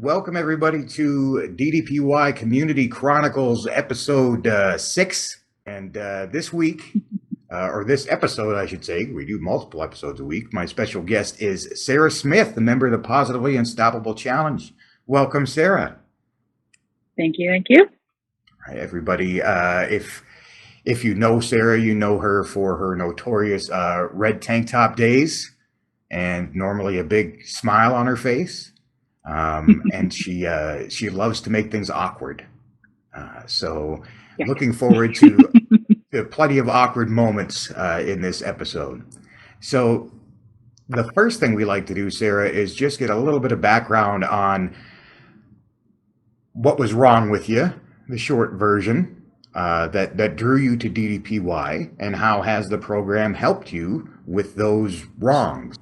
Welcome everybody to DDPY Community Chronicles episode 6. And this week, or this episode, I should say, we do multiple episodes a week. My special guest is Sarah Smith, a member of the Positively Unstoppable Challenge. Welcome, Sarah. Thank you. Thank you. All right, everybody, if you know Sarah, you know her for her notorious red tank top days and normally a big smile on her face. And she loves to make things awkward. So looking forward to plenty of awkward moments in this episode. So the first thing we like to do, Sarah, is just get a little bit of background on what was wrong with you, the short version, that drew you to DDPY, and how has the program helped you with those wrongs?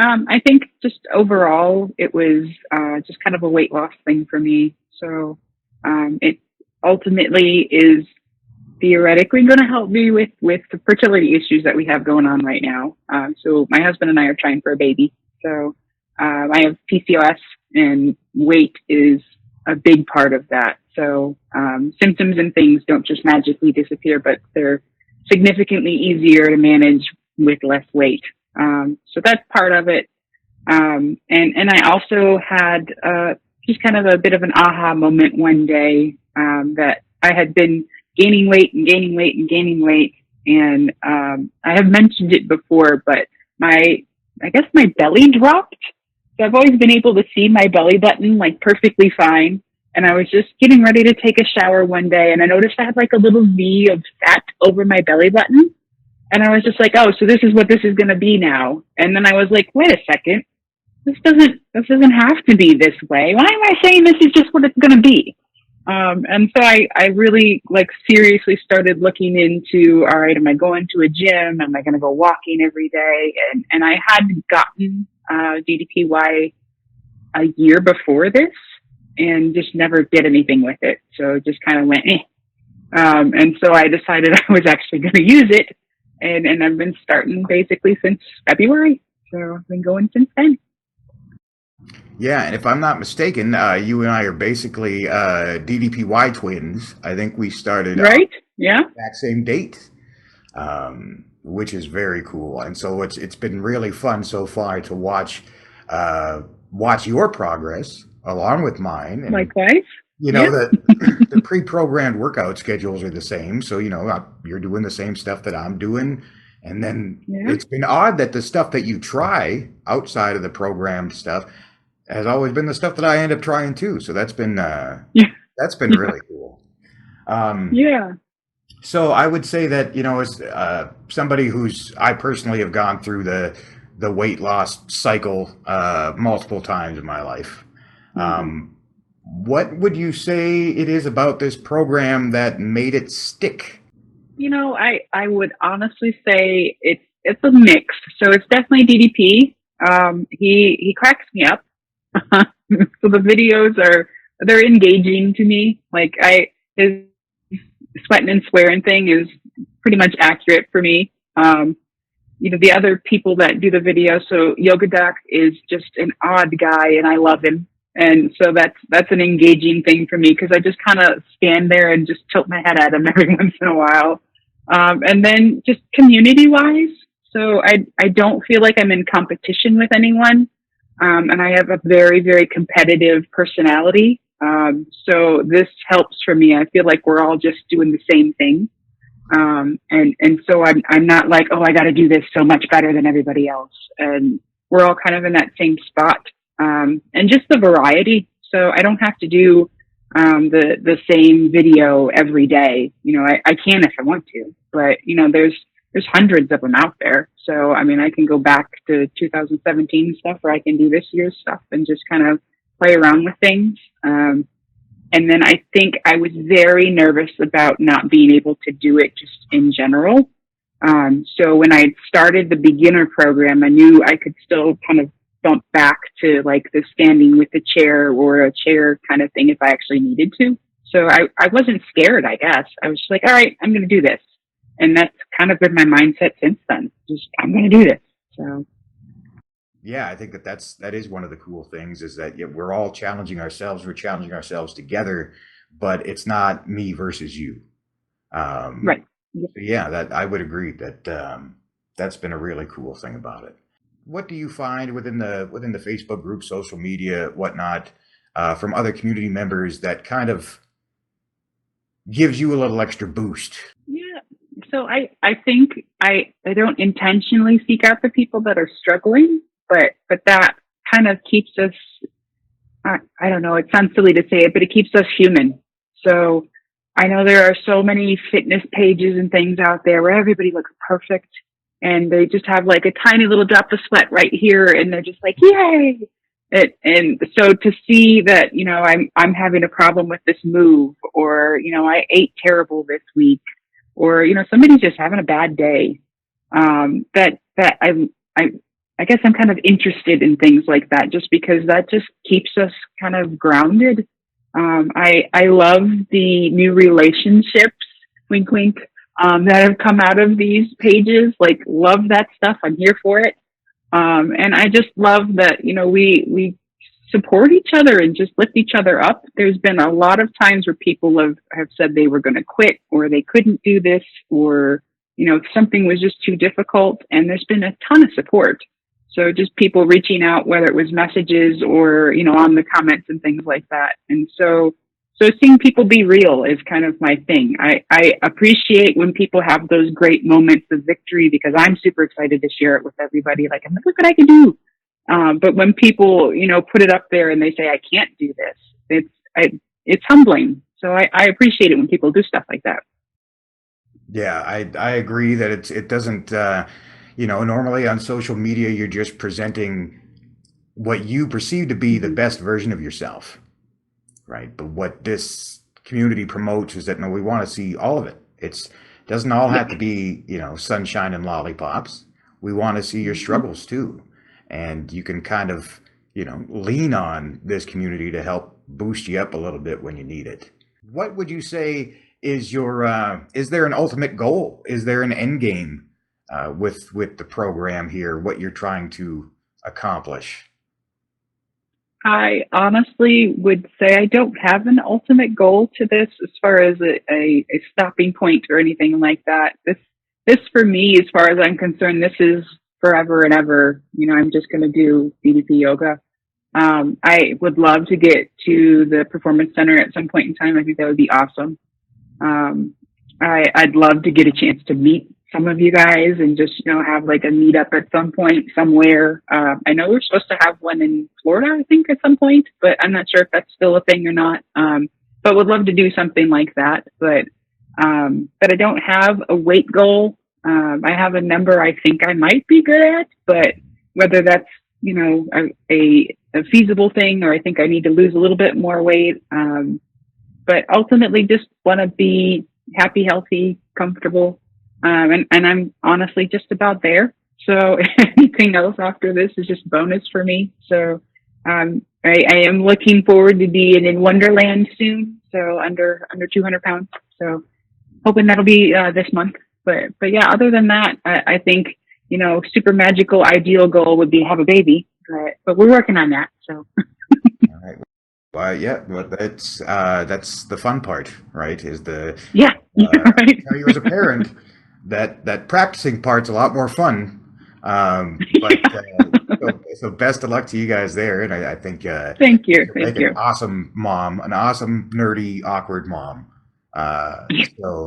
I think just overall, it was just kind of a weight loss thing for me. So it ultimately is theoretically going to help me with the fertility issues that we have going on right now. So my husband and I are trying for a baby. So I have PCOS, and weight is a big part of that. So symptoms and things don't just magically disappear, but they're significantly easier to manage with less weight. So that's part of it. And I also had, just kind of a bit of an aha moment one day, that I had been gaining weight. And, I have mentioned it before, but I guess my belly dropped. So I've always been able to see my belly button like perfectly fine. And I was just getting ready to take a shower one day, and I noticed I had like a little V of fat over my belly button. And I was just like, oh, so this is what this is going to be now. And then I was like, wait a second. This doesn't have to be this way. Why am I saying this is just what it's going to be? And so I really like seriously started looking into, all right, am I going to a gym? Am I going to go walking every day? And I had gotten, DDPY a year before this and just never did anything with it. So it just kind of went, and so I decided I was actually going to use it. And I've been starting basically since February. So I've been going since then. Yeah, and if I'm not mistaken, you and I are basically DDPY twins. I think we started right. Yeah. That same date, which is very cool. And so it's been really fun so far to watch your progress along with mine. And, likewise. You know, the pre-programmed workout schedules are the same. So, you're doing the same stuff that I'm doing. And then It's been odd that the stuff that you try outside of the programmed stuff has always been the stuff that I end up trying too. So that's been really cool. So I would say that, as somebody I personally have gone through the weight loss cycle multiple times in my life. What would you say it is about this program that made it stick? I would honestly say it's a mix. So it's definitely DDP. He cracks me up. So the videos they're engaging to me. Like his sweating and swearing thing is pretty much accurate for me. The other people that do the video, so Yoga Doc is just an odd guy and I love him. And so that's an engaging thing for me because I just kind of stand there and just tilt my head at him every once in a while. And then just community wise, so I don't feel like I'm in competition with anyone. And I have a very, very competitive personality. So this helps for me. I feel like we're all just doing the same thing. And so I'm not like, oh, I got to do this so much better than everybody else. And we're all kind of in that same spot. And just the variety. So I don't have to do, the same video every day. I can if I want to, but there's hundreds of them out there. So, I can go back to 2017 stuff, or I can do this year's stuff and just kind of play around with things. And then I think I was very nervous about not being able to do it just in general. So when I started the beginner program, I knew I could still kind of bump back to like the standing with the chair or a chair kind of thing if I actually needed to. So I wasn't scared, I guess. I was just like, all right, I'm going to do this. And that's kind of been my mindset since then. Just, I'm going to do this. So Yeah, I think that is one of the cool things is that, yeah, we're all challenging ourselves. We're challenging ourselves together, but it's not me versus you. Right. So yeah, that I would agree that that's been a really cool thing about it. What do you find within the Facebook group, social media, whatnot, from other community members that kind of gives you a little extra boost? Yeah. So I think I don't intentionally seek out the people that are struggling, but that kind of keeps us, I don't know, it sounds silly to say it, but it keeps us human. So I know there are so many fitness pages and things out there where everybody looks perfect and they just have like a tiny little drop of sweat right here and they're just like, yay. And so to see that, I'm having a problem with this move, or, I ate terrible this week, or, somebody's just having a bad day. I, I guess I'm kind of interested in things like that just because that just keeps us kind of grounded. I love the new relationships, wink, wink, that have come out of these pages. Like, love that stuff. I'm here for it. And I just love that, we support each other and just lift each other up. There's been a lot of times where people have said they were going to quit or they couldn't do this, or, something was just too difficult. And there's been a ton of support. So just people reaching out, whether it was messages or, on the comments and things like that. And so seeing people be real is kind of my thing. I appreciate when people have those great moments of victory because I'm super excited to share it with everybody. Like, look what I can do. But when people, put it up there and they say, I can't do this, it's humbling. So I appreciate it when people do stuff like that. Yeah, I agree that it doesn't normally on social media you're just presenting what you perceive to be the Mm-hmm. best version of yourself, right? But what this community promotes is that no, we want to see all of it. It's doesn't all Yeah. have to be, sunshine and lollipops. We want to see your Mm-hmm. struggles too. And you can kind of, lean on this community to help boost you up a little bit when you need it. What would you say is there an ultimate goal? Is there an end game with the program here, what you're trying to accomplish? I honestly would say I don't have an ultimate goal to this as far as a stopping point or anything like that. This for me, as far as I'm concerned, this is forever and ever. I'm just going to do DDP yoga. I would love to get to the performance center at some point in time. I think that would be awesome. Um, I'd love to get a chance to meet some of you guys and just, have like a meetup at some point somewhere. I know we're supposed to have one in Florida, I think, at some point, but I'm not sure if that's still a thing or not. But would love to do something like that. But I don't have a weight goal. I have a number I think I might be good at, but whether that's, a feasible thing, or I think I need to lose a little bit more weight. But ultimately just want to be happy, healthy, comfortable. And I'm honestly just about there. So anything else after this is just bonus for me. So, I am looking forward to being in Wonderland soon. So under 200 pounds. So hoping that'll be, this month. But yeah, other than that, I think, super magical ideal goal would be have a baby, but we're working on that. So All right. Yeah, well, that's the fun part, right? Is the yeah, I can right. tell you as a parent that practicing part's a lot more fun. But so best of luck to you guys there, and I think Thank you. you'll Thank make an you. awesome mom, an awesome nerdy awkward mom. So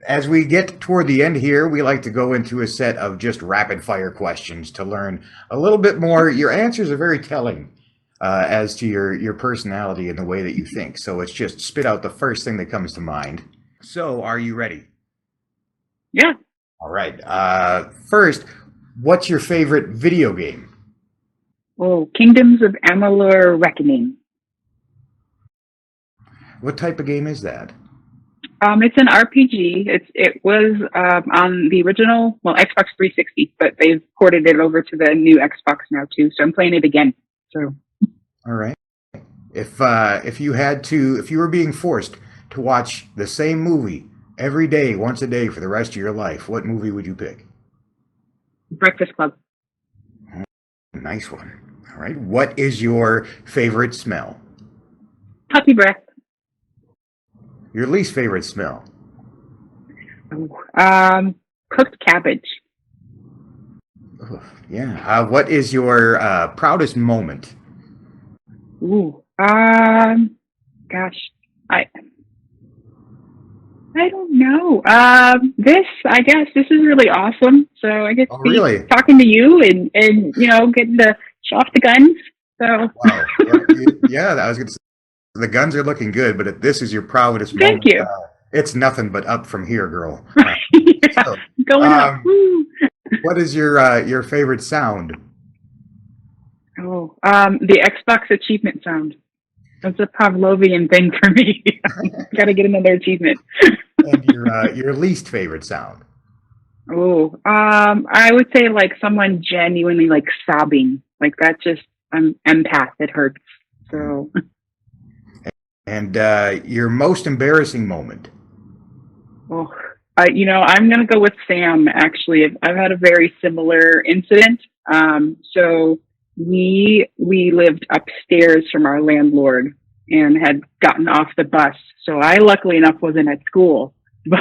as we get toward the end here, we like to go into a set of just rapid fire questions to learn a little bit more. Your answers are very telling as to your personality and the way that you think. So it's just spit out the first thing that comes to mind. So are you ready? Yeah. All right. First, what's your favorite video game? Oh, Kingdoms of Amalur Reckoning. What type of game is that? It's an RPG. It was on the original, well, Xbox 360, but they've ported it over to the new Xbox now too. So I'm playing it again. So All right. If you were being forced to watch the same movie every day, once a day for the rest of your life, what movie would you pick? Breakfast Club. Nice one. All right. What is your favorite smell? Puppy breath. Your least favorite smell? Ooh. Cooked cabbage. Ugh, yeah. What is your proudest moment? Ooh. Gosh, I I don't know. I guess this is really awesome. So I get Oh, to be really? talking to you and getting to show off the guns. So Wow. Yeah. Yeah. I was going to say the guns are looking good, but this is your proudest thank moment. you. It's nothing but up from here, girl. Yeah, So, going up. um, Woo. what is your favorite sound? Oh, the Xbox achievement sound. That's a Pavlovian thing for me. Got to get another achievement. And your least favorite sound? Oh, I would say like someone genuinely like sobbing. Like that just I'm empath. It hurts. So And your most embarrassing moment? oh, I'm gonna go with Sam. Actually, I've had a very similar incident. So we lived upstairs from our landlord and had gotten off the bus. So I, luckily enough, wasn't at school, but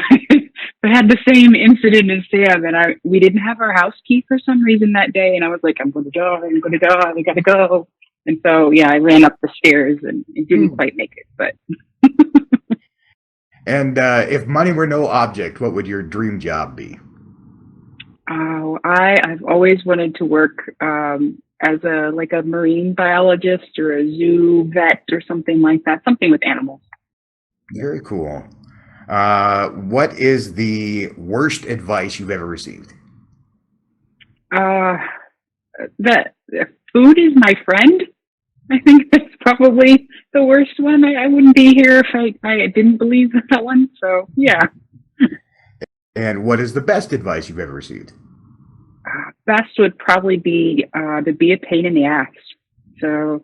I had the same incident as Sam. And we didn't have our house key for some reason that day, and I was like, I'm going to die, I'm going to die, I gotta go. And so yeah, I ran up the stairs and it didn't Hmm. quite make it, but. And if money were no object, what would your dream job be? Oh, I've always wanted to work as a marine biologist or a zoo vet or something like that, something with animals. Very cool. What is the worst advice you've ever received? Uh, that food is my friend. I think that's probably the worst one. I wouldn't be here if I didn't believe that one. So yeah, And what is the best advice you've ever received? best would probably be to be a pain in the ass. So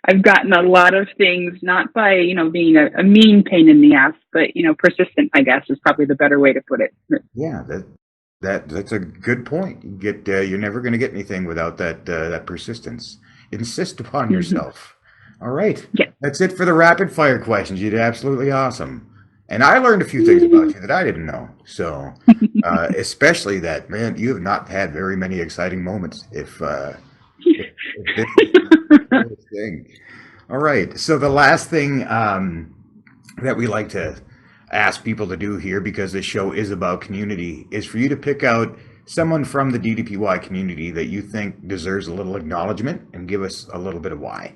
I've gotten a lot of things, not by, being a mean pain in the ass, but, persistent, I guess, is probably the better way to put it. Yeah, that's a good point. You're never going to get anything without that persistence. Insist upon Mhm. yourself. All right, Yeah. that's it for the rapid fire questions. You did absolutely awesome, and I learned a few things about you that I didn't know. So, especially that, man, you have not had very many exciting moments. If this is your first thing. All right. So the last thing that we like to ask people to do here, because this show is about community, is for you to pick out someone from the DDPY community that you think deserves a little acknowledgement and give us a little bit of why.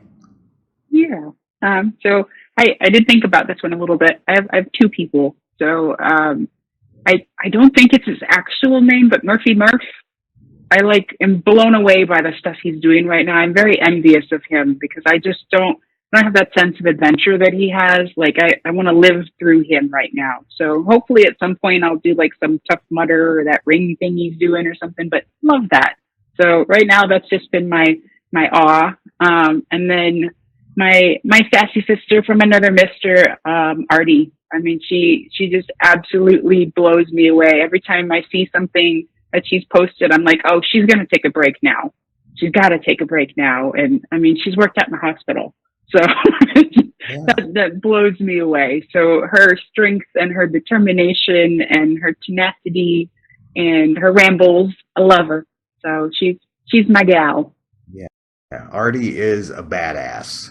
Yeah. So I did think about this one a little bit. I have two people. So I don't think it's his actual name, but Murphy Murph. Am blown away by the stuff he's doing right now. I'm very envious of him because I don't have that sense of adventure that he has. Like I want to live through him right now. So hopefully at some point I'll do like some Tough Mudder or that ring thing he's doing or something, but love that. So right now that's just been my awe. And then my sassy sister from another mister, Artie. I mean, she just absolutely blows me away. Every time I see something that she's posted, I'm like, oh, she's going to take a break now. She's got to take a break now. And I mean, she's worked out in the hospital. So Yeah. that blows me away. So her strength and her determination and her tenacity and her rambles, I love her. So she's my gal. Yeah. Artie is a badass.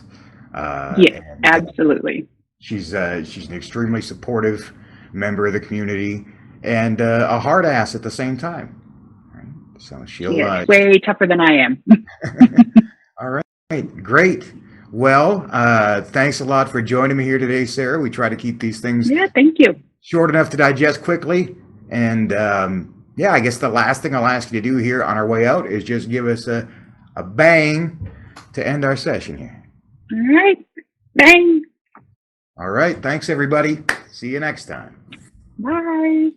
Yes, And absolutely. she's an extremely supportive member of the community and a hard ass at the same time. Right? So She she'll is way tougher than I am. all right, great. Well, thanks a lot for joining me here today, Sarah. We try to keep these things Yeah, thank you. short enough to digest quickly. And yeah, I guess the last thing I'll ask you to do here on our way out is just give us a bang to end our session here. All right. Bang. All right, thanks everybody. See you next time. Bye.